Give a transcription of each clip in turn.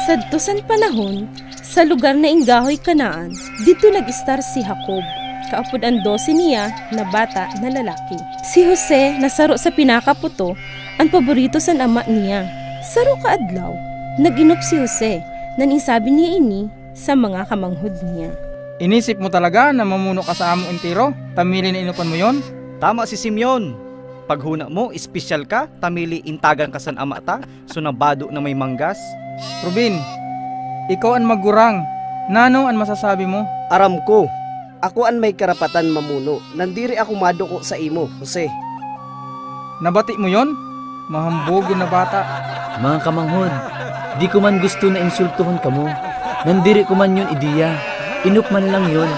Sadto san panahon, sa lugar na Inggahoy Kanaan, dito nag-star si Jacob, kaapod ang 12 niya na bata na lalaki. Si Jose nasaro sa pinakaputo, ang paborito sa ama niya. Saro kaadlaw, nag-inop si Jose, naninsabi niya ini sa mga kamanghod niya. Inisip mo talaga na mamuno ka sa among entero? Tamili na inupan mo yon? Tama si Simeon. Paghuna mo, espesyal ka, tamili intagan ka san ama ta, sunabado na may manggas. Rubin, ikaw ang magurang. Nano ang masasabi mo? Aram ko, ako ang may karapatan mamuno. Nandiri ako maduko sa imo, Jose. Nabati mo yon? Mahambogo na bata. Mga kamanghod, di ko man gusto na insultuhon kamo. Nandiri ko man yun ideya. Inup man lang yun.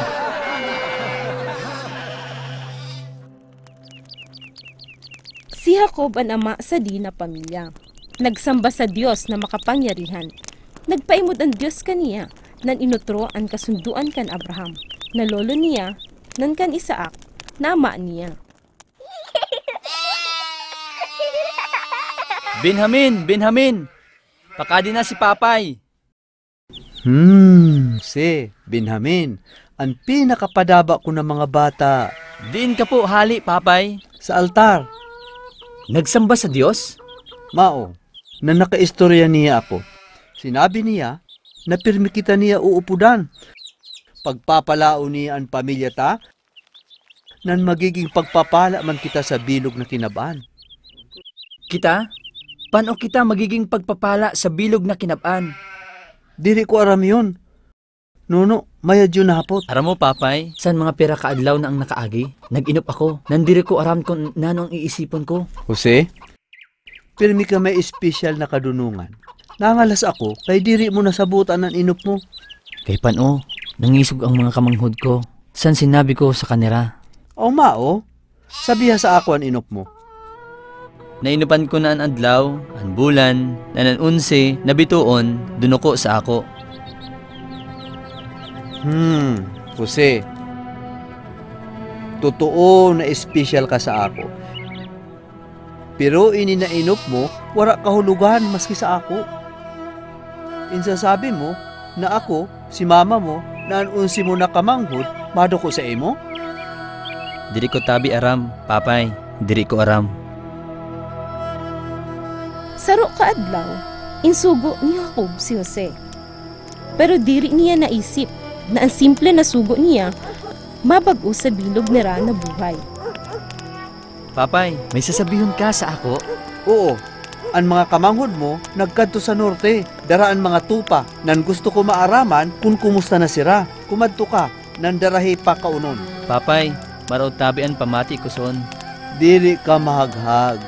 Si Jacob ang ama sa di na pamilya. Nagsamba sa Diyos na makapangyarihan. Nagpaimod ang Diyos kaniya nan inutro ang kasunduan kan Abraham, na lolo niya, nan kan Isaac, na ama niya. Benjamin! Pakadi na si Papay. Si Benjamin, ang pinakapadaba ko ng mga bata. Diin ka po, hali, Papay. Sa altar. Nagsamba sa Diyos? Mao, na nakaistorya niya ako. Sinabi niya, na pirmi kita niya uupudan. Pagpapalao niya ang pamilya ta, nan magiging pagpapala man kita sa bilog na kinabaan. Kita? Paano kita magiging pagpapala sa bilog na kinabaan? Diri ko aram yun. Nuno, mayad yun hapot. Aram mo, Papay, saan mga pera kaadlaw na ang nakaagi? Nag-inop ako. Nandiri ko aram kung nanong iisipon ko. Jose, pirmi ka may espesyal na kadunungan. Nangalas ako, kay diri mo nasabutan ang inop mo. Kay Pano, nangisog ang mga kamanghod ko. San sinabi ko sa kanira? O mao, sabiha sa ako ang inop mo. Nainupan ko na ang adlaw, ang bulan, na ang 11, na bituon, dunuko sa ako. Jose, totoo na espesyal ka sa ako. Pero ini na inop mo, wala kahulugan maski sa ako. Insasabi mo na ako, si mama mo, na ang 11 mo na kamanghod, maduko sa imo? Diri ko tabi aram, Papay, diri ko aram. Saro kaadlaw, insugo ni Jacob si Jose. Pero diri niya naisip na ang simple na sugo niya mabago sa bilog nira na buhay. Papay, may sasabihin ka sa ako? Oo, ang mga kamanghod mo nagkadto sa norte, daraan mga tupa, nan gusto ko maaraman kung kumusta na sira. Kumadto ka, nan darahi pa kaunon. Papay, maraw tabian pamati ko son. Dili ka mahaghag,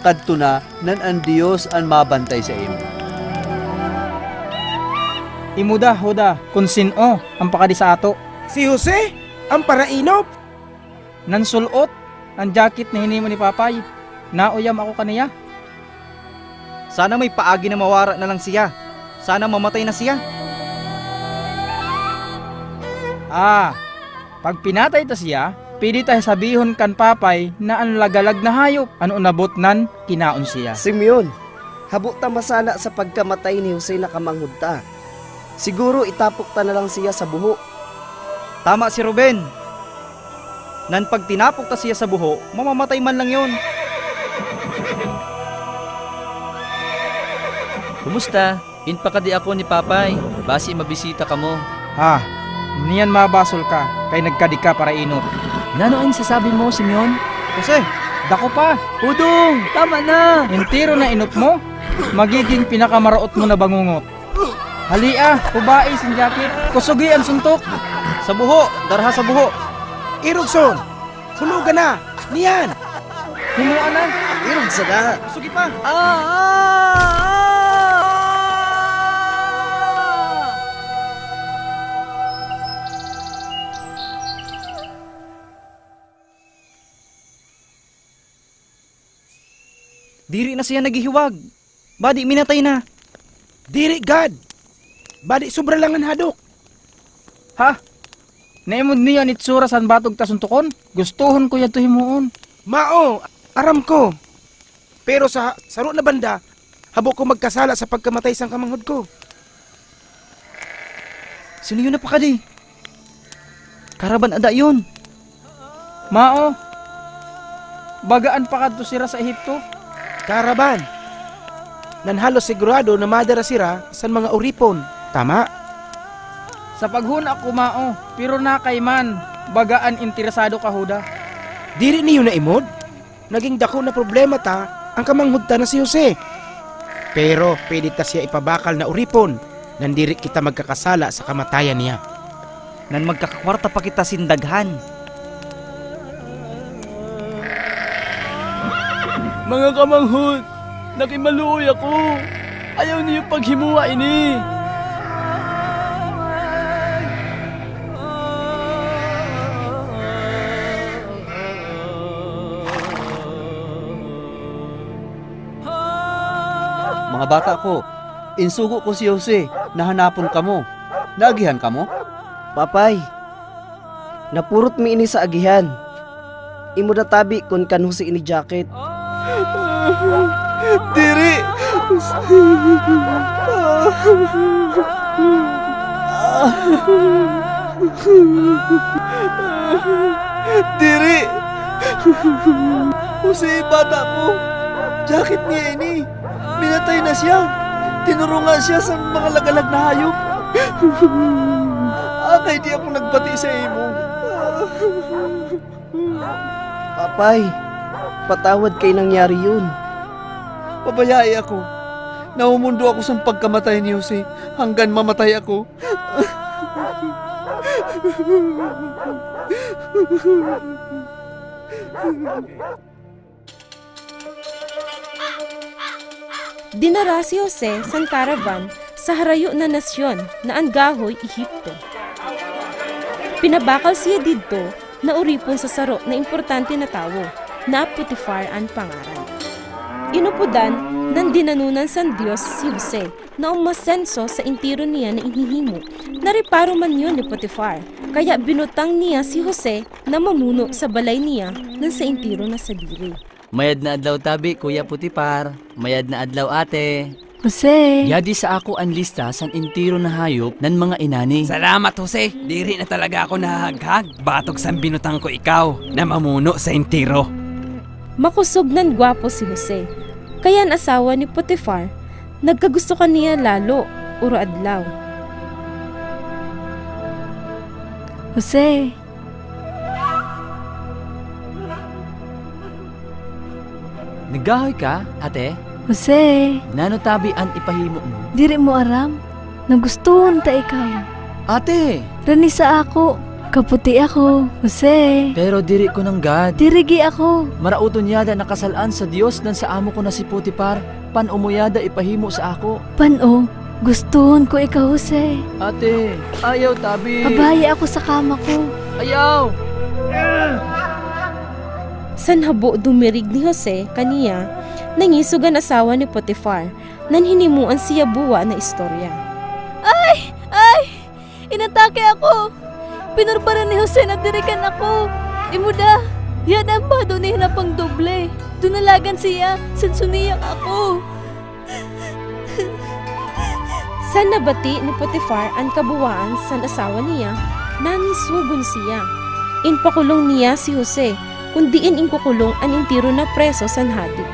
kadto na nan ang Diyos ang mabantay sa imo. Imuda, Hoda, kung sino ang pakadi sa ato. Si Jose, ang parainop. Nansulot, ang jacket na hinimo ni Papay. Nauyam ako kaniya. Sana may paagi na mawara na lang siya. Sana mamatay na siya. Pag pinatay ta siya, pili tayo sabihon kan Papay na ang lagalag na hayop. Ano nabot nan, kinaon siya. Simeon, habo ta masala sa pagkamatay ni Jose na kamanghod ta. Siguro itapok ta na lang siya sa buho. Tama si Ruben. Nan pag tinapok ta siya sa buho, mamamatay man lang yon. Kumusta? Inpakadi ako ni Papay. Basi mabisita ka mo. Niyan mabasol ka, kay nagkadi ka para inot. Nanoin sasabi mo, Simeon? Jose, dako pa. Udong! Tama na! Entero na inot mo, magiging pinakamaraot mo na bangungot. Halia, kubai sin jacket, kusugi ang suntok. Sa buho, darha sa buho. Irugson, hulugan na. Niyan. Himuan na. Irog sa da. Kusugi pa. Diri na siya naghihiwag. Badi minatay na. Diri God. Badi sobra lang ang hadok. Naimod niya nitsura san batog tasuntukon? Gustuhon ko yato himuon. Mao, aram ko. Pero sa saro na banda, habo ko magkasala sa pagkamatay sang kamanghod ko. Sino yun na pa kadi? Karaban ada yun. Mao, bagaan pa kadto sira sa Ehipto. Karaban. Nan halos sigurado na madara sira sa mga uripon. Tama? Sa paghuna ko mao, pero nakay man, bagaan interesado ka huda. Diri niyo na imod. Naging dako na problema ta ang kamanghudta na si Jose. Pero pwede ta siya ipabakal na uripon. Nandiri kita magkakasala sa kamatayan niya. Nan magkakakwarta pa kita sindaghan. Mga kamanghod, nakimaluoy ako. Ayaw niyo paghimuwa ini. Mga bata ko, insugo ko si Jose, nahanapon ka mo. Naagihan ka mo? Papay, napurot mi ini sa agihan. Imo databi kun kanho si ini jacket. Diri! Diri! Jose, bata mo. Jacket niya ini. Minatay na siya. Tinurungan siya sa mga lagalag na hayop. Akay di ako nagbati sa imo. Papay, patawad kay nangyari yun. Pabayai ako. Naumundo ako sa pagkamatay ni Jose hanggang mamatay ako. Dinara si Jose sa karavan sa harayo na nasyon na ang gahoy Ehipto. Pinabakal siya didto na uripon sa saro na importante na tawo na Potifar ang pangaran. Inupudan ng dinanunan sa Diyos si Jose na umasenso sa intiro niya na inihimo. Nariparo man yun ni Potifar, kaya binutang niya si Jose na mamuno sa balay niya ng sa intiro na sa diri. Mayad na adlaw tabi, Kuya Putipar. Mayad na adlaw ate. Jose! Yadi sa ako ang lista san intiro na hayop ng mga inani. Salamat, Jose. Diri na talaga ako nahaghag. Batog sang binutang ko ikaw na mamuno sa intiro. Makusog ng gwapo si Jose. Kaya ang asawa ni Potifar, nagkagusto ka niya lalo, uro adlaw. Jose! Nagahoy ka, ate? Jose! Nano tabi ang ipahimo mo? Diri mo aram. Nagustuhon ta ikaw. Ate! Rani sa ako. Kaputi ako. Jose! Pero diri ko ng God. Dirigi ako. Marauton yada nakasalaan sa Dios nan sa amo ko na si Putipar. Pan umuyada ipahimo sa ako. Pano? Gustuhon ko ikaw, Jose. Ate! Ayaw tabi! Abaya ako sa kama ko. Ayaw! San habo dumirig ni Jose kaniya, nangisog ang asawa ni Potifar, nan hinimuan siya buwa na istorya. Ay! Ay! Inatake ako! Pinurbaran ni Jose na dirikan ako. Imuda! Yan ang bado ni hinapang doble. Dunalagan siya, sansuniyak ako. San nabati ni Potifar ang kabuwaan san asawa niya, nanisugon siya. Inpakulong niya si Jose, kundiin inkukulong ang intiro na preso san hadi.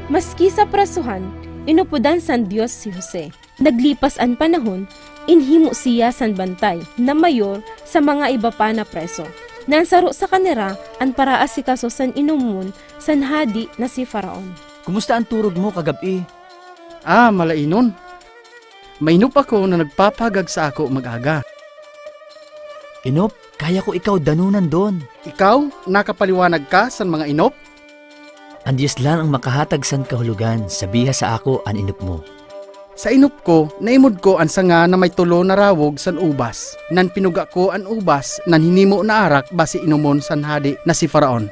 Maski sa prasuhan, inupudan san Diyos si Jose. Naglipas ang panahon, inhimo siya san bantay na mayor sa mga iba pa na preso. Nansaro sa kanera ang paraasikaso san inumun san hadi na si Faraon. Kumusta ang turog mo kagabi? Malainon. Mainup ako na nagpapagag sa ako mag-aga. Inop, kaya ko ikaw danunan doon. Ikaw, nakapaliwanag ka sa mga inop? Ang Diyos lang ang makahatag san kahulugan, sabiha sa ako ang inop mo. Sa inop ko, naimod ko ang sanga na may tulo na rawog san ubas. Nan pinuga ko ang ubas, nan hinimo na arak basi inumon san hadi na si Faraon.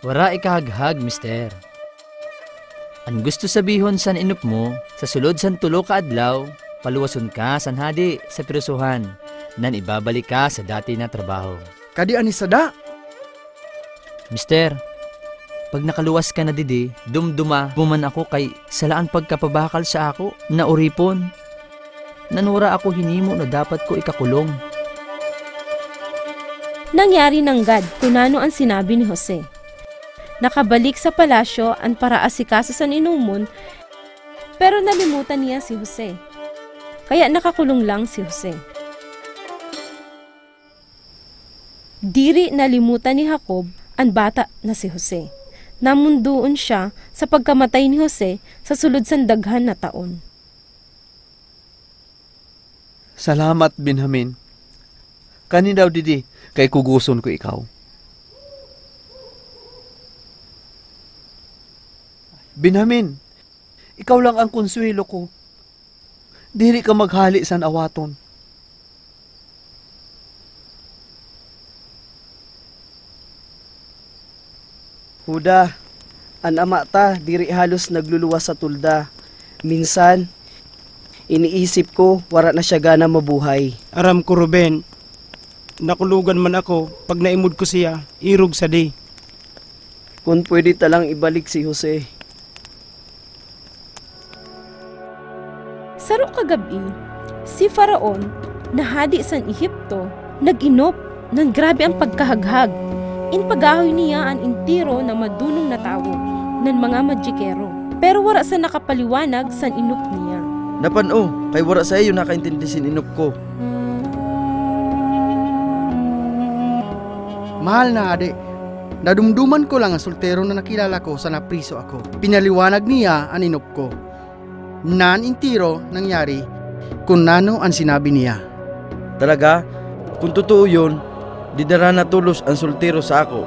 Wara ikahaghag, mister. Ang gusto sabihon san inop mo, sa sulod san tulo ka adlaw, paluwason ka san hadi sa pirusuhan, nan ibabalik ka sa dati na trabaho. Kadi ani sada? Mister, pag nakaluwas ka na didi, dumduma buman ako kay salaan pagkapabakal sa ako na uripon. nanura ako hinimo na dapat ko ikakulong. Nangyari ng gad kunano ang sinabi ni Jose. Nakabalik sa palasyo ang para asikaso sa ninumon, pero nalimutan niya si Jose. Kaya nakakulong lang si Jose. Diri nalimutan ni Jacob ang bata na si Jose. Namunduon siya sa pagkamatay ni Jose sa sulod sa daghan na taon. Salamat, Benjamin. Kani daw didi, kay kuguson ko ikaw. Benjamin, ikaw lang ang konsuelo ko. Diri ka maghali sa awaton. Huda, an ama ta diri halos nagluluwas sa tulda. Minsan, iniisip ko wara na siya gana mabuhay. Aram ko, Ruben, nakulugan man ako pag naimod ko siya, irog sa di. Kung pwede talang ibalik si Jose. Saro kagabi, si Faraon, nahadi sa Ehipto, nag-inop, nang grabe ang pagkahaghag. Inpagahoy niya ang intiro na madunong na tao, ng mga magikero. Pero wala sa nakapaliwanag sa inop niya. Napano, kay wala sa iyo nakaintindi sin inop ko. Mahal na ade, nadumduman ko lang ang soltero na nakilala ko sa napriso ako. Pinaliwanag niya ang inop ko. Nan intiro nangyari kung nano ang sinabi niya. Talaga, kung totoo yun, di dara na tulos ang soltero sa ako.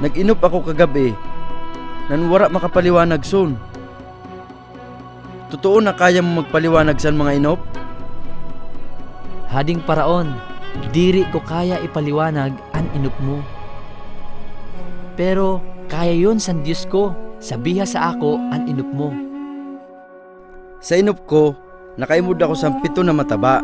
Nag-inop ako kagabi, nan wara makapaliwanag son. Totoo na kaya mo magpaliwanag sa mga inop? Hading Paraon, diri ko kaya ipaliwanag ang inop mo. Pero kaya yon sa Diyos ko, sabiha sa ako ang inop mo. Sa inop ko, nakaimod ako sa 7 na mataba,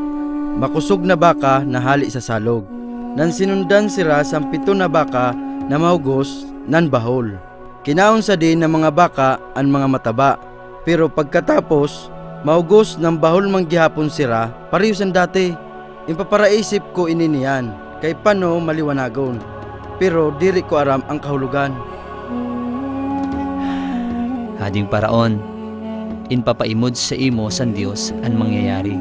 makusog na baka na hali sa salog. Nan sinundan sira sa 7 na baka na mahugos nan bahol. Kinaon sa din ng mga baka ang mga mataba, pero pagkatapos mahugos ng bahol manggihapon sira, pareho san dati. Impaparaisip ko ini niyan, kay pano maliwanagon, pero diri ko aram ang kahulugan. Hading Paraon, inpapaimod sa imo san Dios ang mangyayari.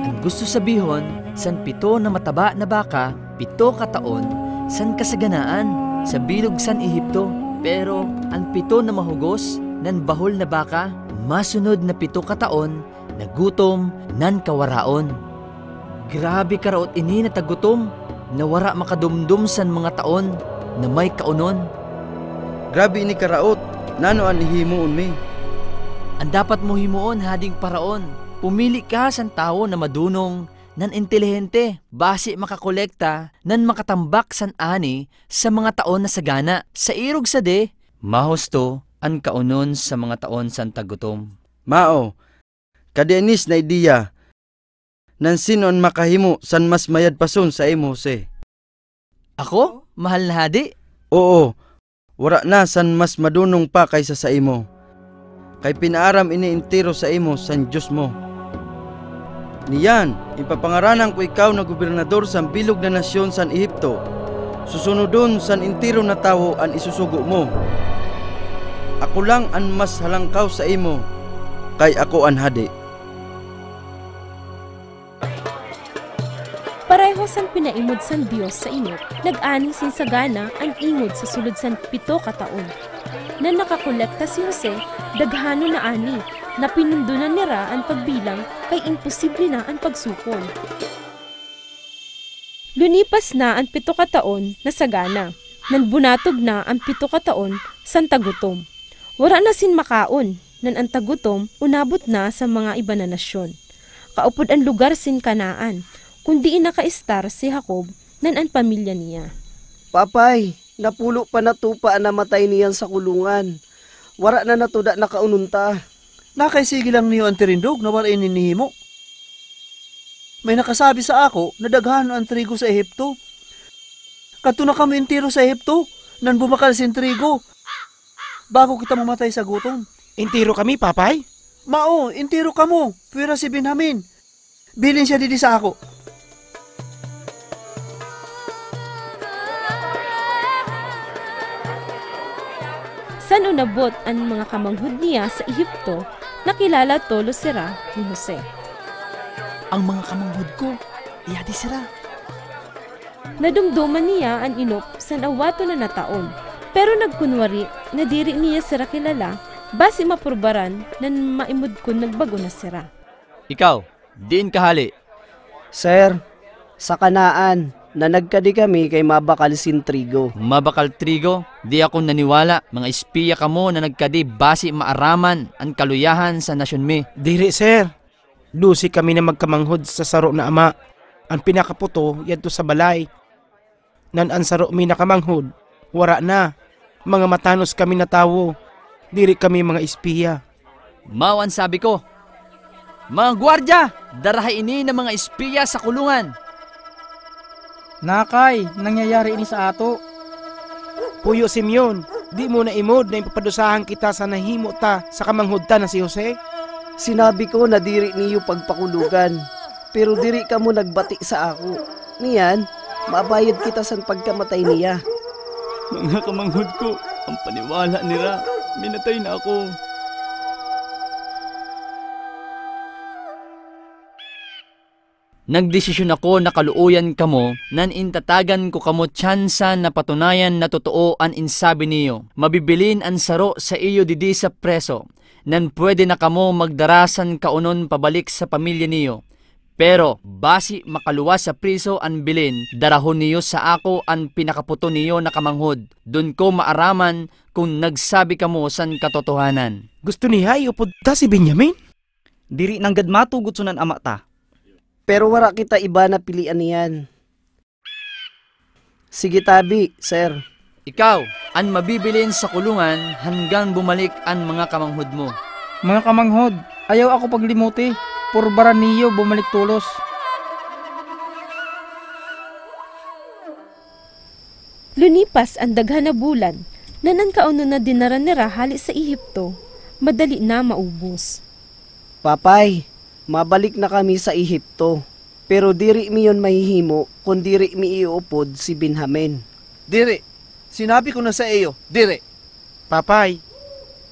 Ang gusto sabihon, san 7 na mataba na baka, 7 ka taon, san kasaganaan sa bilog san Ehipto. Pero ang 7 na mahugos nan bahol na baka, masunod na 7 ka taon na gutom nan kawaraon. Grabe karaot ini na tagutom na wara makadumdum san mga taon na may kaunon. Grabe ini karaot, nano ang ihimuon mi. Ang dapat mo himuon, Hading Paraon, pumili ka san tao na madunong, nan intelihente, basi makakolekta, nan makatambak san ani sa mga taon na sagana. Sa irog sa de, mahusto ang kaunon sa mga taon san tagutom. Mao, kadienis na ideya, nan sino ang makahimo san mas mayad pason sa imo, Jose? Ako? Mahal na Hadi? Oo, wara na san mas madunong pa kaysa sa imo. Kay pinaaram ini intiro sa imo san Diyos mo. Niyan, ipapangaranan ko ikaw na gobernador sa bilog na nasyon san Ehipto. Susunodon san intiro na tao ang isusugo mo. Ako lang ang mas halangkaw sa imo, kay ako ang hadi. Pareho san pinaimod san Dios sa inyo, nag-ani sin sagana ang ingod sa sulod san 7 ka taon. Na nakakolekta si Jose, daghano na ani, na pinundunan nira ang pagbilang kay imposible na ang pagsukol. Lunipas na ang 7 ka taon na sagana, nan bunatog na ang 7 ka taon san tagutom. Wara na sin makaon, nan ang tagutom unabot na sa mga iba na nasyon. Kaupod ang lugar sin Kanaan, kundi naka-star si Jacob nan ang pamilya niya. Papay, napulo pa na tupa ang namatay niyan sa kulungan. Wara na natuda nakaununta. Nakaisigi lang niyo ang tirindog na wala ininihimo. May nakasabi sa ako na daghan ang trigo sa Ehipto. Kadto na kami intiro sa Ehipto, nan bumakal sin trigo. Bago kita mamatay sa gutom. Intiro kami, papay? Mao, intiro kamo, pwera si Benjamin. Bilin siya didi sa ako. San unabot ang mga kamanghod niya sa Ehipto, nakilala tolo sira ni Jose. Ang mga kamanghod ko, iyadi sira. Nadumduman niya ang inop san awato na nataon, pero nagkunwari na diri niya sira kilala, basi mapurbaran nan maimod ko nagbago na sira. Ikaw, diin kahali. Sir, sa Kanaan, na nagkadi kami kay mabakal sin trigo. Mabakal trigo, di ako naniwala. Mga espiya kamo na nagkadi basi maaraman ang kaluyahan sa nasyon mi. Diri, sir. Lusi kami na magkamanghod sa saro na ama. Ang pinakaputo, yadto sa balay. Nan ang saro mi nakamanghod, wara na. Mga matanos kami na tawo. Diri kami mga espiya. Mao ang sabi ko. Mga gwardya, darahay ini ng mga espiya sa kulungan. Nakay, nangyayari ini sa ato. Puyo Simeon, di mo na imod na ipapadusahan kita sa nahimo ta sa kamanghod ta na si Jose? Sinabi ko na diri niyo pagpakulugan, pero diri ka mo nagbati sa ako. Niyan, mabayad kita sa pagkamatay niya. Mga kamanghod ko, ang paniwala nila, minatay na ako. Nagdesisyon ako na kaluuyan kamo, nan intatagan ko kamo tsansa na patunayan na totoo ang insabi niyo. Mabibilin ang saro sa iyo didi sa preso, nan pwede na kamo magdarasan kaunon pabalik sa pamilya niyo. Pero, basi makaluwas sa priso ang bilin, darahon niyo sa ako ang pinakaputo niyo na kamanghod. Dun ko maaraman kung nagsabi kamo san katotohanan. Gusto niya iupod ta si Benjamin? Diri nang gadmato gutsunan ama ta. Pero wala kita iba na pilian niyan. Sige tabi, sir. Ikaw, ang mabibilin sa kulungan hanggang bumalik ang mga kamanghod mo. Mga kamanghod, ayaw ako paglimuti. Purbaran niyo bumalik tulos. Lunipas ang daghan na bulan, nanan kauno na dinaran ni Rahali sa Ehipto, madali na maubos. Papay, mabalik na kami sa Ehipto. Pero diri mi yon mahihimo kung diri mi iupod si Benjamin. Diri, sinabi ko na sa iyo, diri. Papay,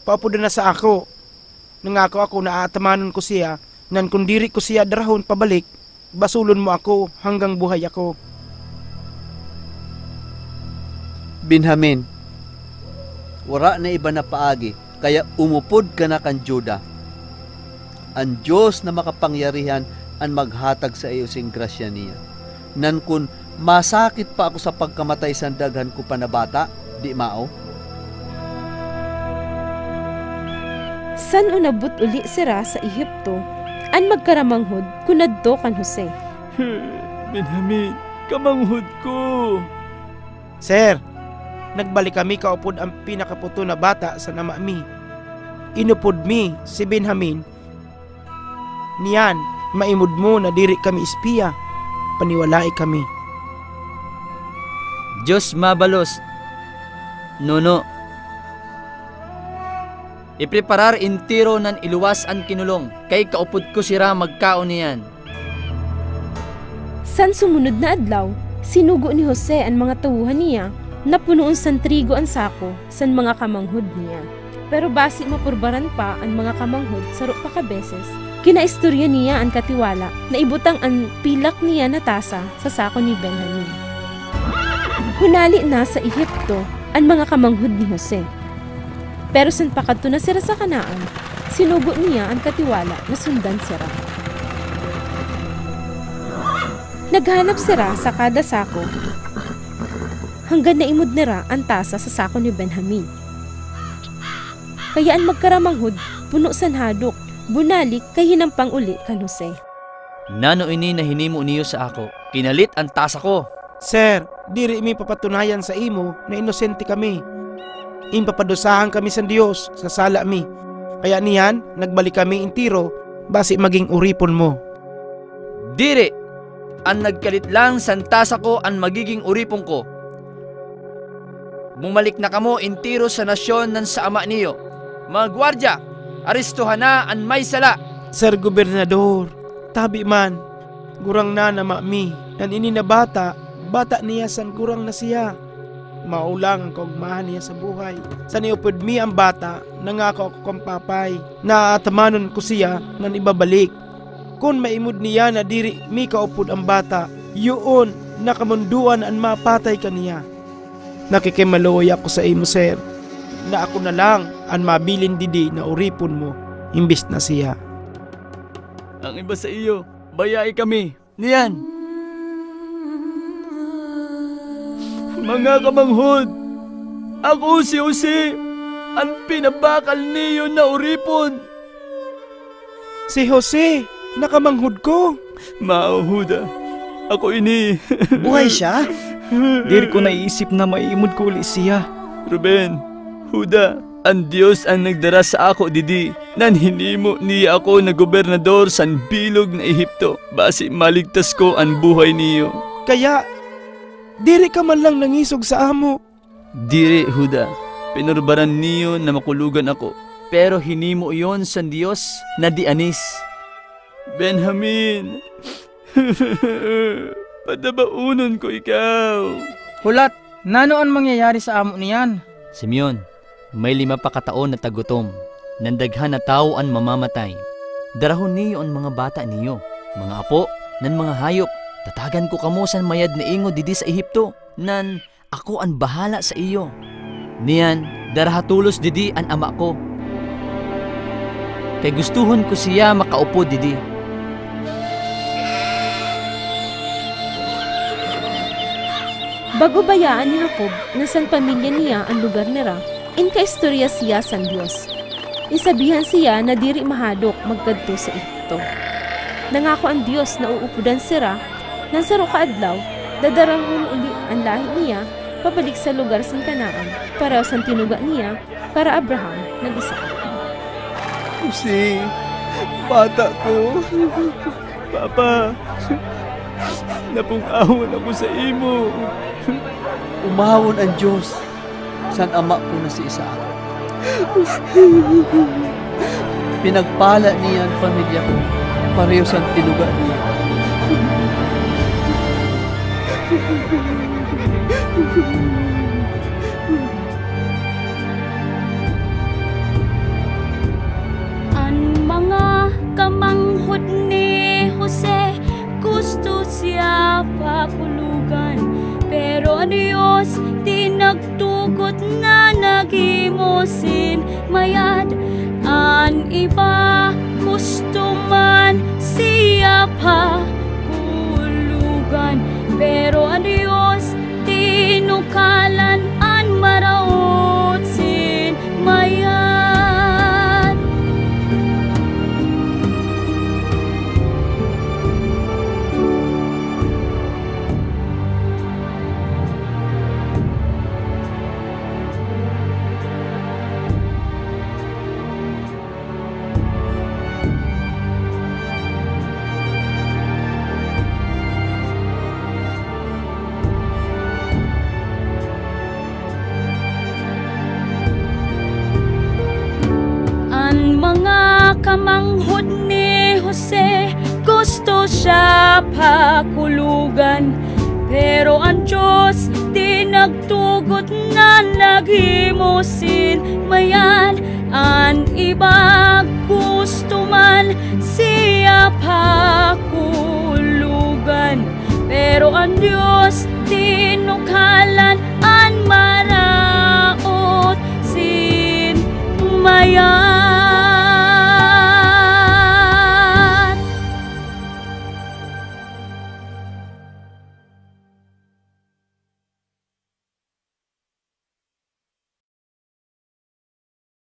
paupod na sa ako. Nangako ako na aatamanon ko siya, nan kung diri ko siya darahon pabalik, basulon mo ako hanggang buhay ako. Benjamin, wala na iba na paagi, kaya umupod ka na kan Juda. Ang Diyos na makapangyarihan ang maghatag sa iyo sing grasya niya. Nan kun masakit pa ako sa pagkamatay sa daghan ko pa na bata, di mao? San unabot uli sira sa Ehipto, an magkaramanghod kunadto kan Jose. Benjamin, kamanghod ko. Sir, nagbalik kami kaupod ang pinakaputo na bata sa nama mi. Inupod mi si Benjamin. Niyan, maimod mo na diri kami espiya. Paniwalai kami. Diyos mabalos. Nuno. Ipreparar intiro nan iluwas ang kinulong, kay kaupod ko sira magkaon niyan. San sumunod na adlaw, sinugo ni Jose ang mga tawuhan niya, na punuon san trigo ang sako san mga kamanghod niya. Pero basi mapurbaran pa ang mga kamanghod saro pa ka beses. Kinaistorya niya ang katiwala na ibutang ang pilak niya na tasa sa sako ni Benjamin. Hunali na sa Ehipto ang mga kamanghod ni Jose. Pero san pakadto na sira sa Kanaan, sinugo niya ang katiwala na sundan sira. Naghanap sira sa kada sako hanggang naimod nira ang tasa sa sako ni Benjamin. Kaya ang magkaramanghod puno san hadok, bunalik kay hinampang uli kan Jose. Nano ini na hinimo niyo sa ako, kinalit ang tasa ko. Sir, diri mi papatunayan sa imo na inosente kami. Impapadusahan kami sa Dios sa sala mi. Kaya niyan, nagbalik kami intiro, basi maging uripon mo. Diri, ang nagkalit lang santasa ko ang magiging uripong ko. Bumalik na kamo intiro sa nasyon ng sa ama niyo. Mga gwardya, aristuhan na ang may sala. Sir Gobernador, tabi man, gurang na mami, nan ini na bata niya san gurang na siya. Maulang ang kaugmahan niya sa buhay. Sa niupod mi ang bata, nangako ako kong papay, na atamanon ko siya nan ibabalik. Kung maimod niya na diri mi kaupod ang bata, yun nakamunduan ang mapatay kaniya. Nakikimaloy ako sa imo, sir, na ako na lang ang mabilin didi na uripon mo, imbis na siya. Ang iba sa iyo, bayai kami. Niyan. Mga kamanghod, ako si Jose, ang pinabakal niyo na uripon. Si Jose, nakamanghod ko. Mao, Huda, ako ini. Buhay siya? Diri ko naisip na maiimod ko uli siya. Ruben, Huda, ang Diyos ang nagdara sa ako didi, nan hinimo niya ako na gobernador sa bilog na Ehipto, basi maligtas ko ang buhay niyo. Kaya, diri ka man lang nangisog sa amo. Diri, Huda, pinurbaran niyo na makulugan ako, pero hinimo yon sa Diyos na dianis. Benjamin, padabaunon ko ikaw. Hulat, nano ang mangyayari sa amo niyan? Simeon, may 5 pa kataon na tagutom, nandaghan na tao ang mamamatay. Darahon niyo ang mga bata niyo, mga apo, nan mga hayop. Tatagan ko kamo san mayad na ingo didi sa Ehipto, nan ako ang bahala sa iyo. Niyan, darahatulos didi ang ama ko. Kay gustuhon ko siya makaupo didi. Bago bayaan ni Jacob na san pamilya niya ang lugar nira, inkaistorya siya san Diyos. Isabihan siya na diri mahadok magkadto sa Ehipto. Nangako ang Diyos na uupudan sira, nang saro kaadlaw, dadarahon uli ang lahi niya pabalik sa lugar sa Kanaan, para sa tinuga niya para Abraham nag-isa. Jose, bata ko. Papa, napung-ahon ako sa imo. Umahon ang Diyos san ama ko na si Isaac. Pinagpala niya ang pamilya ko, pareho sa tinuga niya. Ang mga kamanghod ni Jose, gusto siya pakulugan, pero ang Diyos di nagtugot na naghimusin mayad. Ang iba gusto man siya pakulugan, pero ang Diyos tinukalan ang maraot sin mayad. Kamanghod ni Jose, gusto siya pakulugan, pero ang Diyos di nagtugot na naghimusin mayan. Ang iba gusto man siya pakulugan, pero ang Diyos tinukalan ang maraot sin mayan.